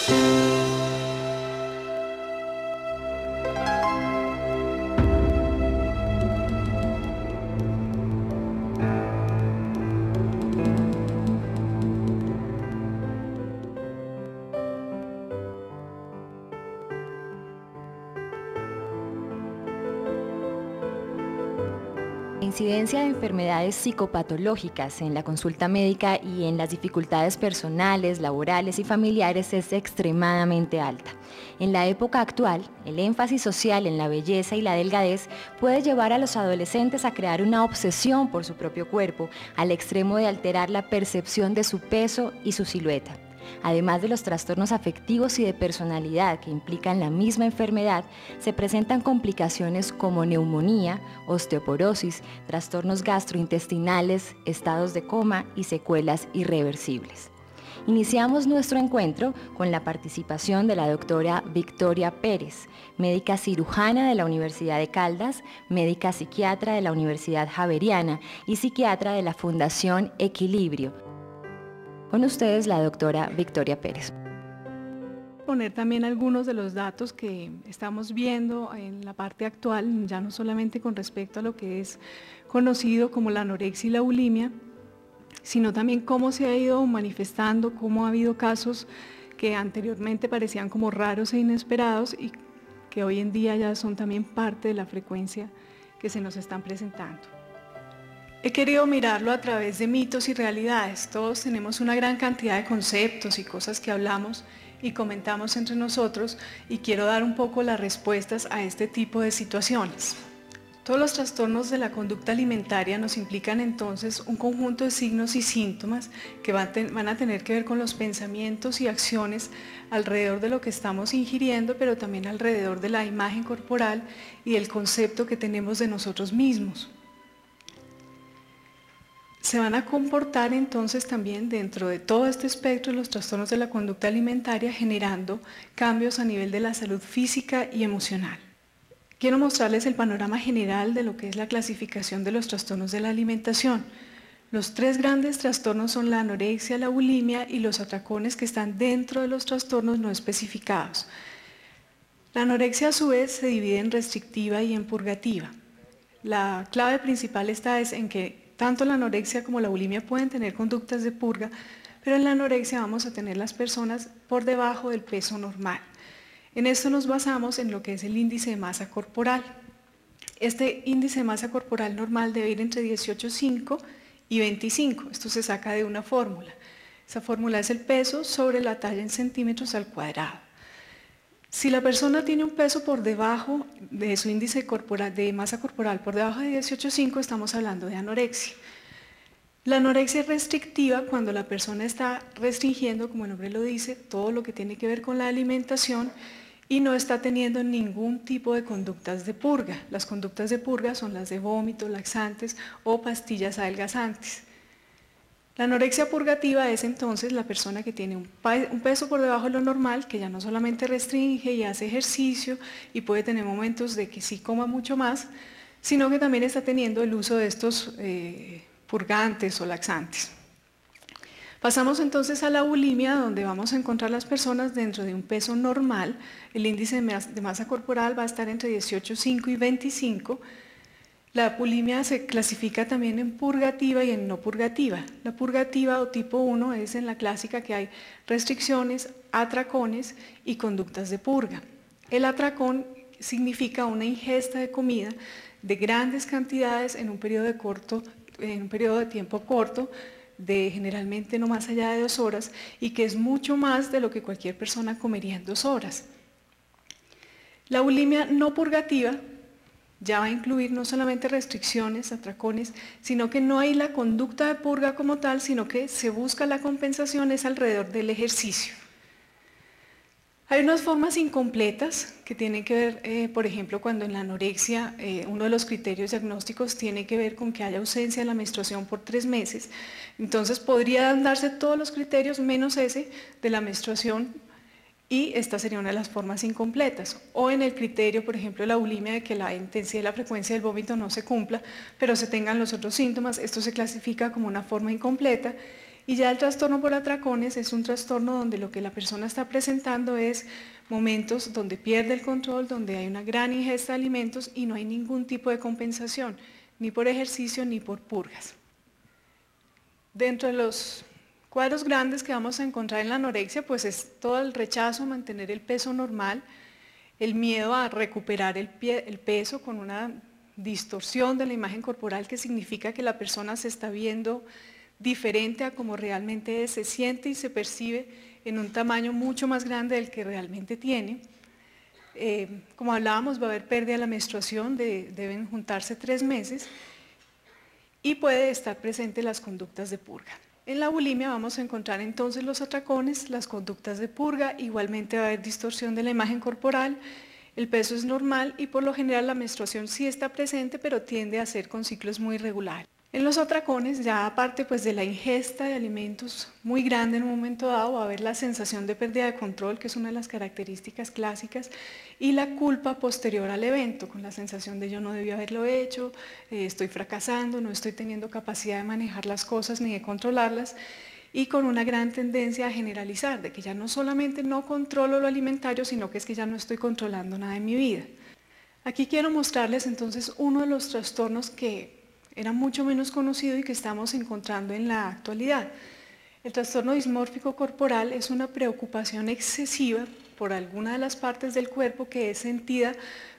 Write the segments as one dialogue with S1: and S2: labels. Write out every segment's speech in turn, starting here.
S1: La incidencia de enfermedades psicopatológicas en la consulta médica y en las dificultades personales, laborales y familiares es extremadamente alta. En la época actual, el énfasis social en la belleza y la delgadez puede llevar a los adolescentes a crear una obsesión por su propio cuerpo, al extremo de alterar la percepción de su peso y su silueta. Además de los trastornos afectivos y de personalidad que implican la misma enfermedad, se presentan complicaciones como neumonía, osteoporosis, trastornos gastrointestinales, estados de coma y secuelas irreversibles. Iniciamos nuestro encuentro con la participación de la doctora Victoria Pérez, médica cirujana de la Universidad de Caldas, médica psiquiatra de la Universidad Javeriana y psiquiatra de la Fundación Equilibrio. Con ustedes la doctora Victoria Pérez.
S2: Poner también algunos de los datos que estamos viendo en la parte actual, ya no solamente con respecto a lo que es conocido como la anorexia y la bulimia, sino también cómo se ha ido manifestando, cómo ha habido casos que anteriormente parecían como raros e inesperados y que hoy en día ya son también parte de la frecuencia que se nos están presentando. He querido mirarlo a través de mitos y realidades. Todos tenemos una gran cantidad de conceptos y cosas que hablamos y comentamos entre nosotros y quiero dar un poco las respuestas a este tipo de situaciones. Todos los trastornos de la conducta alimentaria nos implican entonces un conjunto de signos y síntomas que van a tener que ver con los pensamientos y acciones alrededor de lo que estamos ingiriendo, pero también alrededor de la imagen corporal y el concepto que tenemos de nosotros mismos. Se van a comportar entonces también dentro de todo este espectro de los trastornos de la conducta alimentaria generando cambios a nivel de la salud física y emocional. Quiero mostrarles el panorama general de lo que es la clasificación de los trastornos de la alimentación. Los tres grandes trastornos son la anorexia, la bulimia y los atracones que están dentro de los trastornos no especificados. La anorexia a su vez se divide en restrictiva y en purgativa. La clave principal está en que tanto la anorexia como la bulimia pueden tener conductas de purga, pero en la anorexia vamos a tener las personas por debajo del peso normal. En esto nos basamos en lo que es el índice de masa corporal. Este índice de masa corporal normal debe ir entre 18,5 y 25. Esto se saca de una fórmula. Esa fórmula es el peso sobre la talla en centímetros al cuadrado. Si la persona tiene un peso por debajo de su índice de masa corporal, por debajo de 18,5, estamos hablando de anorexia. La anorexia es restrictiva cuando la persona está restringiendo, como el nombre lo dice, todo lo que tiene que ver con la alimentación y no está teniendo ningún tipo de conductas de purga. Las conductas de purga son las de vómito, laxantes o pastillas adelgazantes. La anorexia purgativa es entonces la persona que tiene un peso por debajo de lo normal, que ya no solamente restringe y hace ejercicio y puede tener momentos de que sí coma mucho más, sino que también está teniendo el uso de estos purgantes o laxantes. Pasamos entonces a la bulimia, donde vamos a encontrar las personas dentro de un peso normal. El índice de masa corporal va a estar entre 18,5 y 25. La bulimia se clasifica también en purgativa y en no purgativa. La purgativa o tipo 1 es en la clásica que hay restricciones, atracones y conductas de purga. El atracón significa una ingesta de comida de grandes cantidades en un periodo de tiempo corto, de generalmente no más allá de 2 horas, y que es mucho más de lo que cualquier persona comería en 2 horas. La bulimia no purgativa ya va a incluir no solamente restricciones, atracones, sino que no hay la conducta de purga como tal, sino que se busca la compensación es alrededor del ejercicio. Hay unas formas incompletas que tienen que ver, por ejemplo, cuando en la anorexia uno de los criterios diagnósticos tiene que ver con que haya ausencia de la menstruación por 3 meses, entonces podrían darse todos los criterios menos ese de la menstruación y esta sería una de las formas incompletas. O en el criterio, por ejemplo, de la bulimia, de que la intensidad y la frecuencia del vómito no se cumpla, pero se tengan los otros síntomas, esto se clasifica como una forma incompleta. Y ya el trastorno por atracones es un trastorno donde lo que la persona está presentando es momentos donde pierde el control, donde hay una gran ingesta de alimentos y no hay ningún tipo de compensación, ni por ejercicio ni por purgas. Dentro de los cuadros grandes que vamos a encontrar en la anorexia, pues es todo el rechazo a mantener el peso normal, el miedo a recuperar el peso con una distorsión de la imagen corporal que significa que la persona se está viendo diferente a como realmente es, se siente y se percibe en un tamaño mucho más grande del que realmente tiene. Como hablábamos, va a haber pérdida de la menstruación, deben juntarse 3 meses y puede estar presente las conductas de purga. En la bulimia vamos a encontrar entonces los atracones, las conductas de purga, igualmente va a haber distorsión de la imagen corporal, el peso es normal y por lo general la menstruación sí está presente, pero tiende a ser con ciclos muy irregulares. En los atracones, ya aparte pues, de la ingesta de alimentos muy grande en un momento dado, va a haber la sensación de pérdida de control, que es una de las características clásicas, y la culpa posterior al evento, con la sensación de yo no debí haberlo hecho, estoy fracasando, no estoy teniendo capacidad de manejar las cosas ni de controlarlas, y con una gran tendencia a generalizar, de que ya no solamente no controlo lo alimentario, sino que es que ya no estoy controlando nada en mi vida. Aquí quiero mostrarles entonces uno de los trastornos que era mucho menos conocido y que estamos encontrando en la actualidad. El trastorno dismórfico corporal es una preocupación excesiva por alguna de las partes del cuerpo que es sentida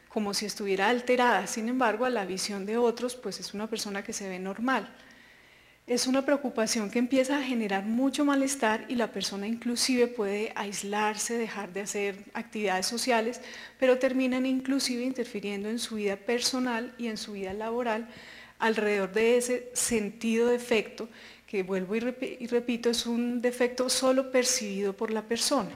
S2: como si estuviera alterada, sin embargo a la visión de otros pues es una persona que se ve normal. Es una preocupación que empieza a generar mucho malestar y la persona inclusive puede aislarse, dejar de hacer actividades sociales, pero terminan inclusive interfiriendo en su vida personal y en su vida laboral, alrededor de ese sentido defecto, que vuelvo y repito, es un defecto solo percibido por la persona.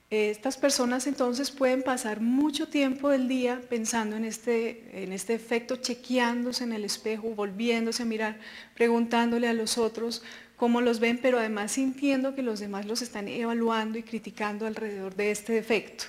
S2: Estas personas entonces pueden pasar mucho tiempo del día pensando en este defecto, chequeándose en el espejo, volviéndose a mirar, preguntándole a los otros cómo los ven, pero además sintiendo que los demás los están evaluando y criticando alrededor de este defecto.